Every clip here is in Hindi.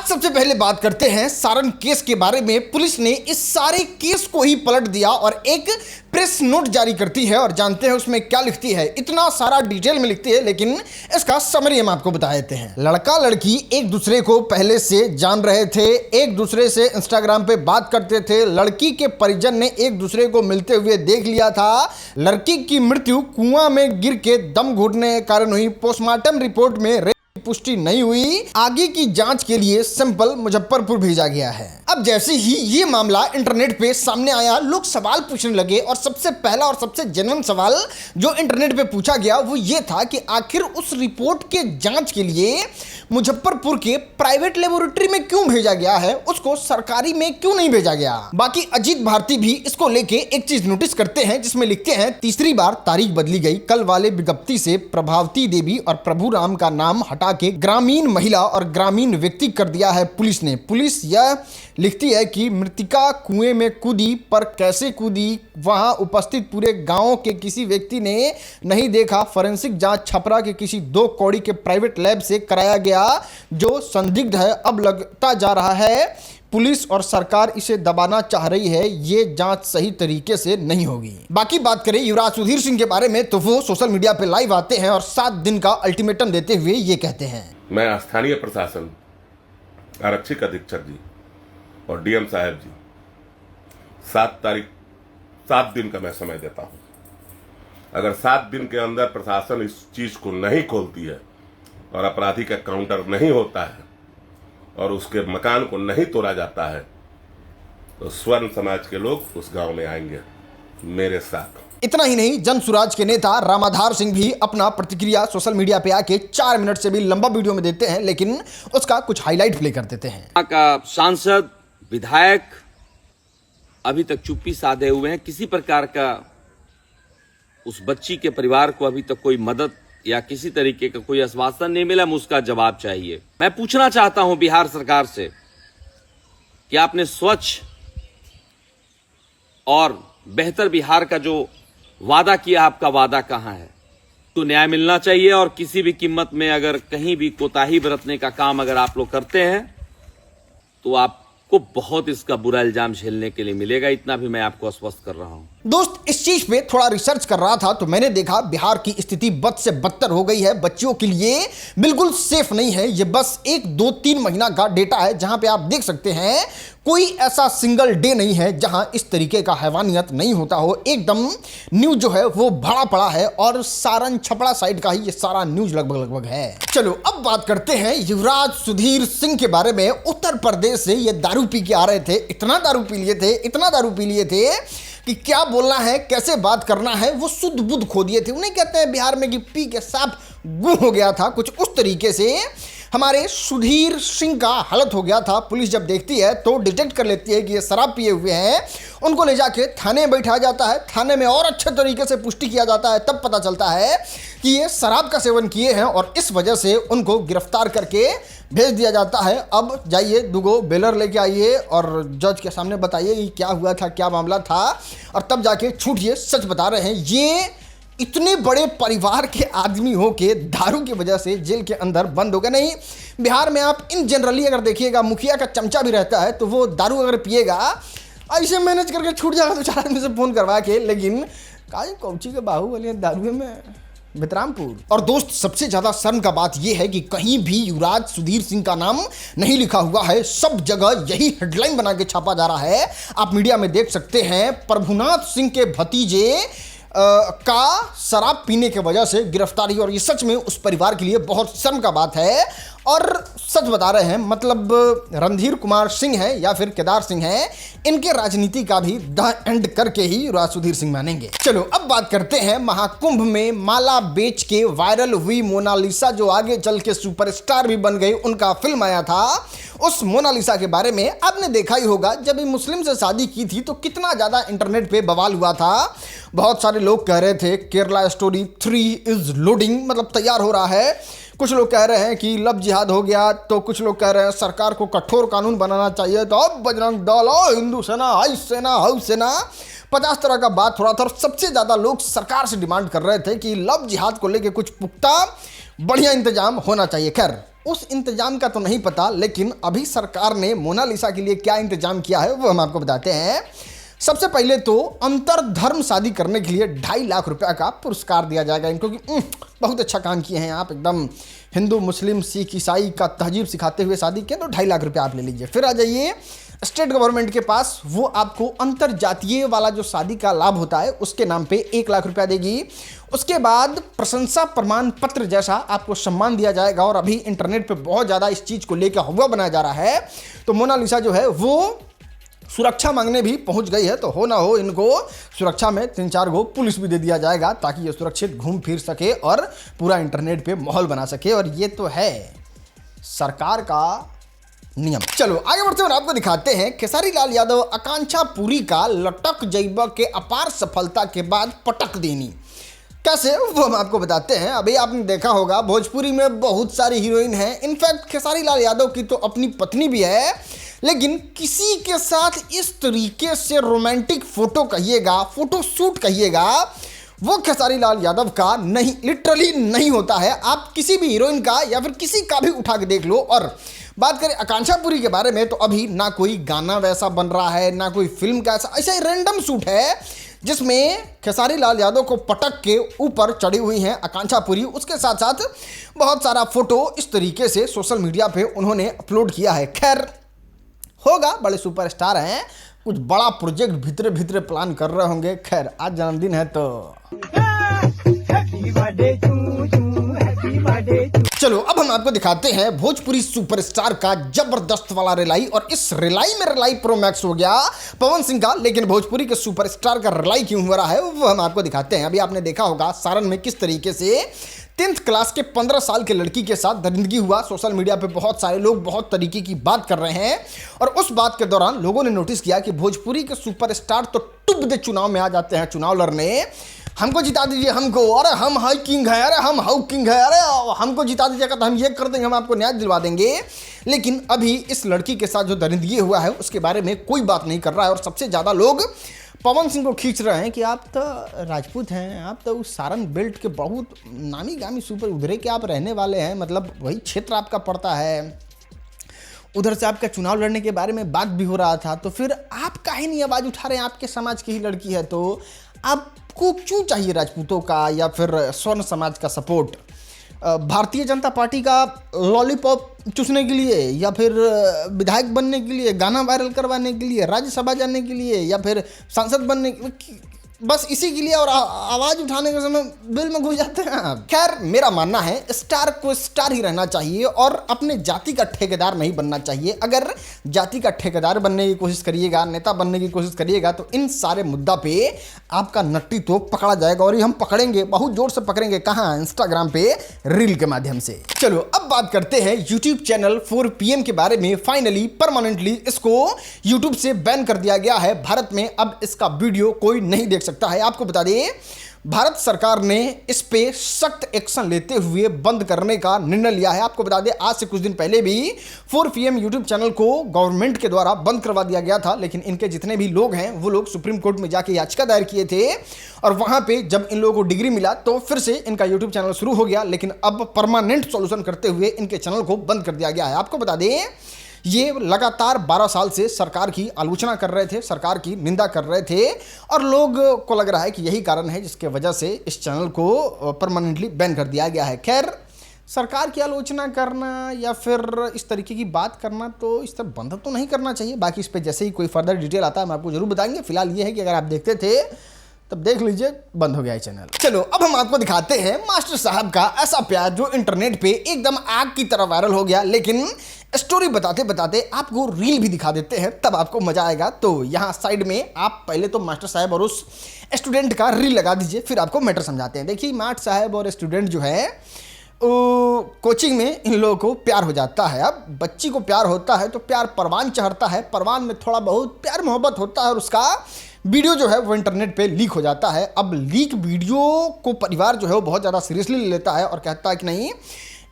सबसे पहले बात करते हैं सारण केस के बारे में। पुलिस ने इस सारे केस को ही पलट दिया और एक प्रेस नोट जारी करती है और जानते हैं उसमें क्या लिखती है। इतना सारा डिटेल में लिखती है, लेकिन इसका समरी हम आपको बता देते हैं। लड़का लड़की एक दूसरे को पहले से जान रहे थे, एक दूसरे से इंस्टाग्राम पे बात करते थे। लड़की के परिजन ने एक दूसरे को मिलते हुए देख लिया था। लड़की की मृत्यु कुआं में गिर के दम घुटने के कारण हुई। पोस्टमार्टम रिपोर्ट में पुष्टि नहीं हुई। आगे की जांच के लिए सैंपल मुजफ्फरपुर भेजा गया है। अब जैसे ही ये मामला इंटरनेट पे सामने आया, लोग सवाल पूछने लगे और सबसे पहला और सबसे जेन्युइन सवाल जो इंटरनेट पे पूछा गया वो ये था कि आखिर उस रिपोर्ट के जांच के लिए मुजफ्फरपुर के प्राइवेट लेबोरेटरी में क्यों भेजा गया है, उसको सरकारी में क्यों नहीं भेजा गया। बाकी अजीत भारती भी इसको लेके एक चीज नोटिस करते हैं जिसमें लिखते हैं, तीसरी बार तारीख बदली गई। कल वाले विज्ञप्ति से प्रभावती देवी और प्रभु राम का नाम हटा के ग्रामीण महिला और ग्रामीण व्यक्ति कर दिया है पुलिस ने। पुलिस यह लिखती है कि मृतिका कुएं में कूदी, पर कैसे कूदी वहां उपस्थित पूरे गांव के किसी व्यक्ति ने नहीं देखा। फोरेंसिक जांच छपरा के किसी 2 कौड़ी के प्राइवेट लैब से कराया गया जो संदिग्ध है। अब लगता जा रहा है पुलिस और सरकार इसे दबाना चाह रही है। ये जांच सही तरीके से नहीं होगी। बाकी बात करें युवराज सुधीर सिंह के बारे में तो वो सोशल मीडिया पे लाइव आते हैं और 7 दिन का अल्टीमेटम देते हुए ये कहते हैं, मैं स्थानीय प्रशासन, आरक्षक अधीक्षक जी और डीएम साहब जी 7 दिन का मैं समय देता हूं। अगर 7 दिन के अंदर प्रशासन इस चीज को नहीं खोलती है और अपराधी का काउंटर नहीं होता है और उसके मकान को नहीं तोड़ा जाता है तो स्वर्ण समाज के लोग उस गांव में आएंगे मेरे साथ। इतना ही नहीं, जन सुराज के नेता रामाधार सिंह भी अपना प्रतिक्रिया सोशल मीडिया पे आके 4 मिनट से भी लंबा वीडियो में देते हैं, लेकिन उसका कुछ हाईलाइट प्ले कर देते हैं। का सांसद विधायक अभी तक चुप्पी साधे हुए हैं। किसी प्रकार का उस बच्ची के परिवार को अभी तक कोई मदद या किसी तरीके का कोई आश्वासन नहीं मिला। उसका जवाब चाहिए। मैं पूछना चाहता हूं बिहार सरकार से कि आपने स्वच्छ और बेहतर बिहार का जो वादा किया, आपका वादा कहां है? तो न्याय मिलना चाहिए और किसी भी कीमत में अगर कहीं भी कोताही बरतने का काम अगर आप लोग करते हैं तो आपको बहुत इसका बुरा इल्जाम झेलने के लिए मिलेगा। इतना भी मैं आपको आश्वस्त कर रहा हूं। दोस्त, इस चीज पे थोड़ा रिसर्च कर रहा था तो मैंने देखा बिहार की स्थिति बद से बदतर हो गई है। बच्चियों के लिए बिल्कुल सेफ नहीं है। ये बस 1-2-3 महीना का डेटा है जहां पे आप देख सकते हैं कोई ऐसा सिंगल डे नहीं है जहां इस तरीके का हैवानियत नहीं होता हो। एकदम न्यूज जो है वो भरा पड़ा है और सारण छपरा साइड का ही ये सारा न्यूज लगभग है। चलो अब बात करते हैं युवराज सुधीर सिंह के बारे में। उत्तर प्रदेश से ये दारू पी के आ रहे थे, इतना दारू पी लिए थे कि क्या बोलना है, कैसे बात करना है, वो शुद्ध बुद्ध खो दिए थे। उन्हें कहते हैं बिहार में कि पी के साफ गुम हो गया था। कुछ उस तरीके से हमारे सुधीर सिंह का हालत हो गया था। पुलिस जब देखती है तो डिटेक्ट कर लेती है कि ये शराब पिए हुए हैं। उनको ले जाके थाने में बैठाया जाता है। थाने में और अच्छे तरीके से पुष्टि किया जाता है। तब पता चलता है कि ये शराब का सेवन किए हैं और इस वजह से उनको गिरफ्तार करके भेज दिया जाता है। अब जाइए 2 बेलर लेके आइए और जज के सामने बताइए कि क्या हुआ था, क्या मामला था, और तब जाके छूटिए। सच बता रहे हैं, ये इतने बड़े परिवार के आदमी हो के दारू की वजह से जेल के अंदर बंद हो गए। नहीं, बिहार में आप इन जनरली अगर देखिएगा, मुखिया का चमचा भी रहता है तो वो दारू अगर पिएगा ऐसे मैनेज करके छूट जाएगा 2-4 आदमी से फोन करवा के। लेकिन काजी कौची के बाहुबली दारू में वितरामपुर। और दोस्त, सबसे ज्यादा शर्म का बात यह है कि कहीं भी युवराज सुधीर सिंह का नाम नहीं लिखा हुआ है। सब जगह यही हेडलाइन बना के छापा जा रहा है। आप मीडिया में देख सकते हैं, प्रभुनाथ सिंह के भतीजे का शराब पीने की वजह से गिरफ्तारी। और ये सच में उस परिवार के लिए बहुत शर्म का बात है। और सच बता रहे हैं, मतलब रणधीर कुमार सिंह है या फिर केदार सिंह है, इनके राजनीति का भी द एंड करके ही युवराज सुधीर सिंह मानेंगे। चलो अब बात करते हैं महाकुंभ में माला बेच के वायरल हुई मोनालिसा, जो आगे चल के सुपरस्टार भी बन गई। उनका फिल्म आया था। उस मोनालिसा के बारे में आपने देखा ही होगा, जब मुस्लिम से शादी की थी तो कितना ज्यादा इंटरनेट पे बवाल हुआ था। बहुत सारे लोग कह रहे थे केरला स्टोरी 3 इज लोडिंग, मतलब तैयार हो रहा है। कुछ लोग कह रहे हैं कि लव जिहाद हो गया, तो कुछ लोग कह रहे हैं सरकार को कठोर कानून बनाना चाहिए। तो अब बजरंग दल, हिंदू सेना, हाउस सेना, हाउस सेना, 50 तरह का बात हो रहा था। और सबसे ज़्यादा लोग सरकार से डिमांड कर रहे थे कि लव जिहाद को लेकर कुछ पुख्ता बढ़िया इंतजाम होना चाहिए। खैर, उस इंतजाम का तो नहीं पता, लेकिन अभी सरकार ने मोनालिसा के लिए क्या इंतजाम किया है वो हम आपको बताते हैं। सबसे पहले तो अंतर धर्म शादी करने के लिए 2.5 लाख रुपया का पुरस्कार दिया जाएगा इनको कि बहुत अच्छा काम किए हैं आप, एकदम हिंदू मुस्लिम सिख ईसाई का तहजीब सिखाते हुए शादी किए, तो 2.5 लाख रुपया आप ले लीजिए। फिर आ जाइए स्टेट गवर्नमेंट के पास, वो आपको अंतर जातीय वाला जो शादी का लाभ होता है उसके नाम पे 1 लाख रुपया देगी। उसके बाद प्रशंसा प्रमाण पत्र जैसा आपको सम्मान दिया जाएगा। और अभी इंटरनेट पे बहुत ज़्यादा इस चीज़ को लेकर हवा बनाया जा रहा है, तो मोनालिसा जो है वो सुरक्षा मांगने भी पहुंच गई है। तो हो ना हो इनको सुरक्षा में 3-4 गो पुलिस भी दे दिया जाएगा ताकि ये सुरक्षित घूम फिर सके और पूरा इंटरनेट पे माहौल बना सके। और ये तो है सरकार का नियम। चलो आगे बढ़ते हैं और आपको दिखाते हैं खेसारी लाल यादव आकांक्षा पुरी का लटक जइबा के अपार सफलता के बाद पटक देनी कैसे, वो हम आपको बताते हैं। अभी आपने देखा होगा भोजपुरी में बहुत सारी हीरोइन हैं, इनफैक्ट खेसारी लाल यादव की तो अपनी पत्नी भी है, लेकिन किसी के साथ इस तरीके से रोमांटिक फोटो कहिएगा, फोटो शूट कहिएगा, वो खेसारी लाल यादव का नहीं, लिटरली नहीं होता है। आप किसी भी हीरोइन का या फिर किसी का भी उठा के देख लो। और बात करें आकांक्षा पुरी के बारे में, तो अभी ना कोई गाना वैसा बन रहा है, ना कोई फिल्म का ऐसा ही रैंडम शूट है जिसमें खेसारी लाल यादव को पटक के ऊपर चढ़ी हुई हैं आकांक्षा पुरी। उसके साथ साथ बहुत सारा फोटो इस तरीके से सोशल मीडिया पे उन्होंने अपलोड किया है। खैर होगा, बड़े सुपरस्टार हैं, कुछ बड़ा प्रोजेक्ट भीतरे भीतरे प्लान कर रहे होंगे। खैर आज जन्मदिन है तो चलो अब हम आपको दिखाते हैं भोजपुरी सुपरस्टार का जबरदस्त वाला रिलाई। और इस रिलाई में रिलाई प्रो मैक्स हो गया पवन सिंह का, लेकिन भोजपुरी के सुपरस्टार का रिलाई क्यों हो रहा है वो हम आपको दिखाते हैं। अभी आपने देखा होगा सारण में किस तरीके से 10th क्लास के 15 साल के लड़की के साथ दरिंदगी हुआ। सोशल मीडिया पे बहुत सारे लोग बहुत तरीके की बात कर रहे हैं, और उस बात के दौरान लोगों ने नोटिस किया कि भोजपुरी के सुपरस्टार तो टुप दे चुनाव में आ जाते हैं चुनाव लड़ने, हमको जिता दीजिए हमको, अरे हम हाई किंग है, अरे हम हाउ किंग है, अरे हमको जिता दीजिएगा तो हम ये कर देंगे, हम आपको न्याय दिलवा देंगे। लेकिन अभी इस लड़की के साथ जो दरिंदगी हुआ है उसके बारे में कोई बात नहीं कर रहा है। और सबसे ज़्यादा लोग पवन सिंह को खींच रहे हैं कि आप तो राजपूत हैं, आप तो उस सारण बेल्ट के बहुत नामी गामी सुपर उधरे के आप रहने वाले हैं, मतलब वही क्षेत्र आपका पड़ता है, उधर से आपका चुनाव लड़ने के बारे में बात भी हो रहा था, तो फिर आप काहे नहीं आवाज़ उठा रहे हैं? आपके समाज की ही लड़की है, तो आपको क्यों चाहिए राजपूतों का या फिर स्वर्ण समाज का सपोर्ट? भारतीय जनता पार्टी का लॉलीपॉप चूसने के लिए, या फिर विधायक बनने के लिए, गाना वायरल करवाने के लिए, राज्यसभा जाने के लिए, या फिर सांसद बनने बस इसी के लिए, और आवाज़ उठाने के समय बिल में घुस जाते हैं आप। खैर मेरा मानना है स्टार को स्टार ही रहना चाहिए और अपने जाति का ठेकेदार नहीं बनना चाहिए। अगर जाति का ठेकेदार बनने की कोशिश करिएगा, नेता बनने की कोशिश करिएगा, तो इन सारे मुद्दा पे आपका नट्टी तो पकड़ा जाएगा, और ये हम पकड़ेंगे, बहुत जोर से पकड़ेंगे। कहाँ? इंस्टाग्राम पे रील के माध्यम से। चलो अब बात करते हैं यूट्यूब चैनल 4PM के बारे में। फाइनली परमानेंटली इसको यूट्यूब से बैन कर दिया गया है भारत में। अब इसका वीडियो कोई नहीं देख सकता है। आपको बता दें भारत सरकार ने इस पे सख्त एक्शन लेते हुए बंद करने का निर्णय लिया है। आपको बता दें आज से कुछ दिन पहले भी 4PM यूट्यूब चैनल को गवर्नमेंट के द्वारा बंद करवा दिया गया था, लेकिन इनके जितने भी लोग हैं वो लोग सुप्रीम कोर्ट में जाके याचिका दायर किए थे, और वहां पे जब इन लोगों को डिग्री मिला तो फिर से इनका यूट्यूब चैनल शुरू हो गया। लेकिन अब परमानेंट सॉल्यूशन करते हुए इनके चैनल को बंद कर दिया गया है। आपको बता दें ये लगातार 12 साल से सरकार की आलोचना कर रहे थे, सरकार की निंदा कर रहे थे, और लोग को लग रहा है कि यही कारण है जिसके वजह से इस चैनल को परमानेंटली बैन कर दिया गया है। खैर सरकार की आलोचना करना या फिर इस तरीके की बात करना तो इस तरह बंद तो नहीं करना चाहिए। बाकी इस पर जैसे ही कोई फर्दर डिटेल आता है हम आपको जरूर बताएंगे। फिलहाल ये है कि अगर आप देखते थे तब देख लीजिए बंद हो गया है चैनल। चलो अब हम आपको दिखाते हैं मास्टर साहब का ऐसा प्यार जो इंटरनेट पे एकदम आग की तरह वायरल हो गया, लेकिन स्टोरी बताते बताते आपको रील भी दिखा देते हैं, तब आपको मजा आएगा। तो यहाँ साइड में आप पहले तो मास्टर साहब और उस स्टूडेंट का रील लगा दीजिए, फिर आपको मैटर समझाते हैं। देखिए मास्टर साहब और स्टूडेंट जो है कोचिंग में इन लोगों को प्यार हो जाता है। अब बच्ची को प्यार होता है तो प्यार परवान चढ़ता है, परवान में थोड़ा बहुत प्यार मोहब्बत होता है, और उसका वीडियो जो है वो इंटरनेट पे लीक हो जाता है। अब लीक वीडियो को परिवार जो है वो बहुत ज़्यादा सीरियसली ले लेता है और कहता है कि नहीं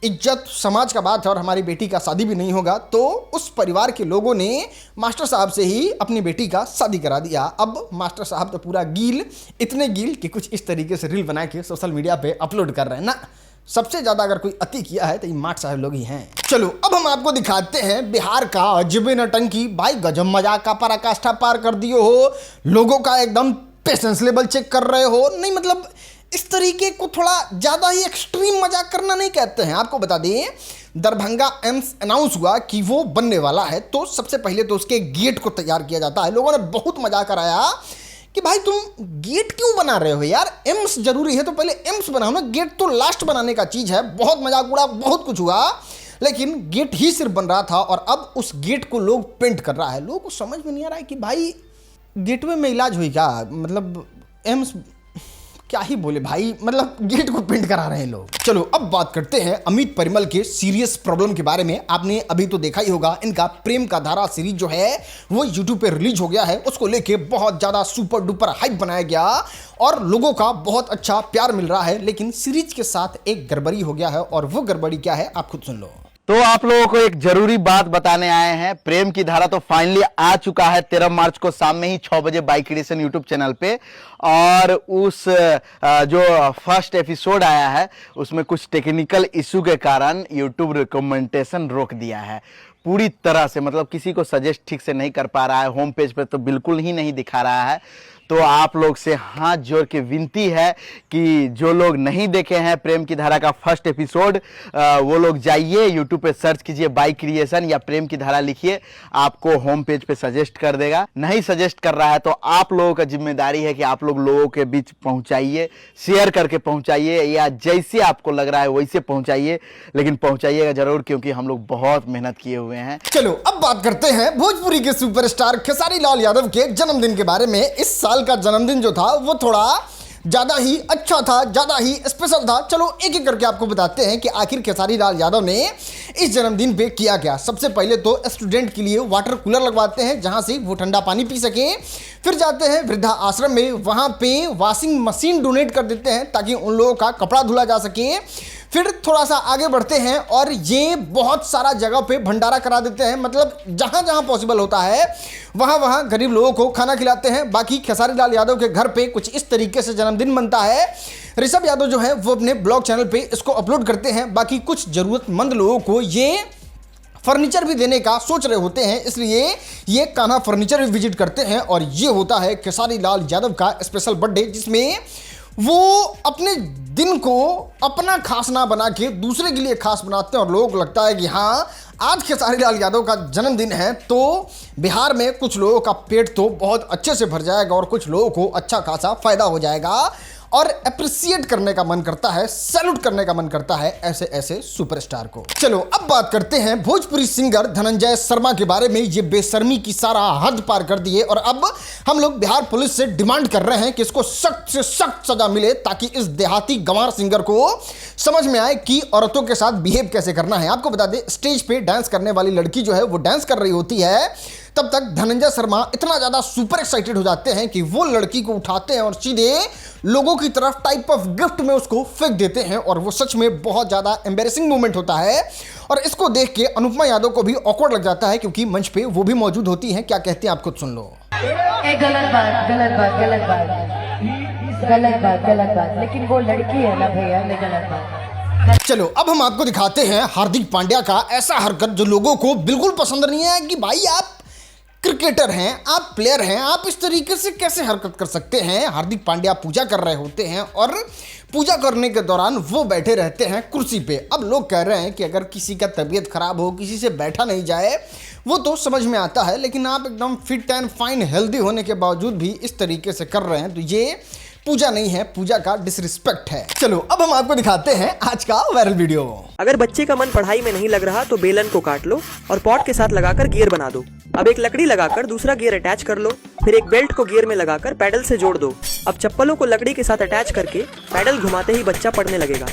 इज्जत समाज का बात है और हमारी बेटी का शादी भी नहीं होगा। तो उस परिवार के लोगों ने मास्टर साहब से ही अपनी बेटी का शादी करा दिया। अब मास्टर साहब तो पूरा गील, इतने गील कि कुछ इस तरीके से रील बना के सोशल मीडिया पे अपलोड कर रहे हैं ना। सबसे ज्यादा अगर कोई अति किया है तो ये मार्क साहब लोग ही हैं। चलो अब हम आपको दिखाते हैं बिहार का अजब नटंकी। भाई गजब मजाक का पराकाष्ठा पार कर दिए हो, लोगों का एकदम पेशेंस लेवल चेक कर रहे हो। नहीं मतलब इस तरीके को थोड़ा ज्यादा ही एक्सट्रीम मजाक करना नहीं कहते हैं। आपको बता दें दरभंगा एम्स अनाउंस हुआ कि वो बनने वाला है, तो सबसे पहले तो उसके गेट को तैयार किया जाता है। लोगों ने बहुत मजाक कराया कि भाई तुम गेट क्यों बना रहे हो यार, एम्स जरूरी है तो पहले एम्स बनाओ ना, गेट तो लास्ट बनाने का चीज है। बहुत मजाक उड़ा, बहुत कुछ हुआ, लेकिन गेट ही सिर्फ बन रहा था और अब उस गेट को लोग पेंट कर रहा है। लोगों को समझ में नहीं आ रहा है कि भाई गेटवे में इलाज हुई क्या, मतलब एम्स क्या ही बोले भाई, मतलब गेट को पेंट करा रहे हैं लोग। चलो अब बात करते हैं अमित परिमल के सीरियस प्रॉब्लम के बारे में। आपने अभी तो देखा ही होगा, इनका प्रेम का धारा सीरीज जो है वो यूट्यूब पे रिलीज हो गया है। उसको लेके बहुत ज्यादा सुपर डुपर हाइप बनाया गया और लोगों का बहुत अच्छा प्यार मिल रहा है, लेकिन सीरीज के साथ एक गड़बड़ी हो गया है और वो गड़बड़ी क्या है आप खुद सुन लो। तो आप लोगों को एक जरूरी बात बताने आए हैं। प्रेम की धारा तो फाइनली आ चुका है 13 मार्च को शाम में ही 6 बजे बाई क्रिएशन यूट्यूब चैनल पे। और उस जो फर्स्ट एपिसोड आया है उसमें कुछ टेक्निकल इशू के कारण यूट्यूब रिकमेंडेशन रोक दिया है पूरी तरह से, मतलब किसी को सजेस्ट ठीक से नहीं कर पा रहा है, होम पेज पे तो बिल्कुल ही नहीं दिखा रहा है। तो आप लोग से हाथ जोड़ के विनती है कि जो लोग नहीं देखे हैं प्रेम की धारा का फर्स्ट एपिसोड, वो लोग जाइए यूट्यूब पे सर्च कीजिए बाई क्रिएशन या प्रेम की धारा लिखिए, आपको होम पेज पे सजेस्ट कर देगा। नहीं सजेस्ट कर रहा है तो आप लोगों का जिम्मेदारी है कि आप लोगों के बीच पहुंचाइए, शेयर करके पहुंचाइए, या जैसे आपको लग रहा है वैसे पहुंचाइए, लेकिन पहुंचाइएगा जरूर, क्योंकि हम लोग बहुत मेहनत किए हुए हैं। चलो अब बात करते हैं भोजपुरी के सुपरस्टार खेसारी लाल यादव के जन्मदिन के बारे में। इस साल का जन्मदिन जो था वो थोड़ा ज्यादा ही अच्छा था, ज्यादा ही स्पेशल था। चलो एक एक करके आपको बताते हैं कि आखिर खेसारी लाल यादव ने इस जन्मदिन पे किया क्या। सबसे पहले तो स्टूडेंट के लिए वाटर कूलर लगवाते हैं जहां से वो ठंडा पानी पी सके। फिर जाते हैं वृद्धा आश्रम में, वहां पे वॉशिंग मशीन डोनेट कर देते हैं ताकि उन लोगों का कपड़ा धुला जा सके। फिर थोड़ा सा आगे बढ़ते हैं और ये बहुत सारा जगह पे भंडारा करा देते हैं, मतलब जहां जहां पॉसिबल होता है वहां वहां गरीब लोगों को खाना खिलाते हैं। बाकी खेसारी लाल यादव के घर पे कुछ इस तरीके से जन्मदिन बनता है। ऋषभ यादव जो है वो अपने ब्लॉग चैनल पे इसको अपलोड करते हैं। बाकी कुछ जरूरतमंद लोगों को ये फर्नीचर भी देने का सोच रहे होते हैं, इसलिए ये कान्हा फर्नीचर भी विजिट करते हैं। और ये होता है खेसारी लाल यादव का स्पेशल बर्थडे, जिसमें वो अपने दिन को अपना खास ना बना के दूसरे के लिए खास बनाते हैं और लोगों को लगता है कि हाँ आज खेसारी लाल यादव का जन्मदिन है तो बिहार में कुछ लोगों का पेट तो बहुत अच्छे से भर जाएगा और कुछ लोगों को अच्छा खासा फायदा हो जाएगा और अप्रिशिएट करने का मन करता है, सैल्यूट करने का मन करता है ऐसे ऐसे सुपरस्टार को। चलो अब बात करते हैं भोजपुरी सिंगर धनंजय शर्मा के बारे में। ये बेशर्मी की सारा हद पार कर दिए और अब हम लोग बिहार पुलिस से डिमांड कर रहे हैं कि इसको सख्त से सख्त सजा मिले ताकि इस देहाती गंवार सिंगर को समझ में आए कि औरतों के साथ बिहेव कैसे करना है। आपको बता दें स्टेज पे डांस करने वाली लड़की जो है वो डांस कर रही होती है, तब तक धनंजय शर्मा इतना ज्यादा सुपर एक्साइटेड हो जाते हैं कि वो लड़की को उठाते हैं और सीधे लोगों की तरफ टाइप ऑफ गिफ्ट में उसको फेंक देते हैं और वो सच में बहुत ज्यादा एम्बैरेसिंग मोमेंट होता है। और इसको देख के अनुपमा यादव को भी ऑकवर्ड लग जाता है क्योंकि मंच पे वो भी मौजूद होती हैं। क्या कहती हैं आप खुद सुन लो। गलत बात गलत बात गलत बात गलत बात गलत बात, लेकिन वो लड़की है ना भैया, गलत बात। चलो अब हम आपको दिखाते हैं हार्दिक पांड्या का ऐसा हरकत जो लोगों को बिल्कुल पसंद नहीं है कि भाई आप क्रिकेटर हैं, आप प्लेयर हैं, आप इस तरीके से कैसे हरकत कर सकते हैं। हार्दिक पांड्या पूजा कर रहे होते हैं और पूजा करने के दौरान वो बैठे रहते हैं कुर्सी पे। अब लोग कह रहे हैं कि अगर किसी का तबीयत खराब हो, किसी से बैठा नहीं जाए, वो तो समझ में आता है, लेकिन आप एकदम फिट एंड फाइन हेल्दी होने के बावजूद भी इस तरीके से कर रहे हैं तो ये पूजा नहीं है, पूजा का डिसरिस्पेक्ट है। चलो अब हम आपको दिखाते हैं आज का वायरल वीडियो। अगर बच्चे का मन पढ़ाई में नहीं लग रहा तो बेलन को काट लो और पॉट के साथ लगाकर गियर बना दो। अब एक लकड़ी लगाकर दूसरा गियर अटैच कर लो, फिर एक बेल्ट को गियर में लगाकर पैडल से जोड़ दो। अब चप्पलों को लकड़ी के साथ अटैच करके पैडल घुमाते ही बच्चा पढ़ने लगेगा।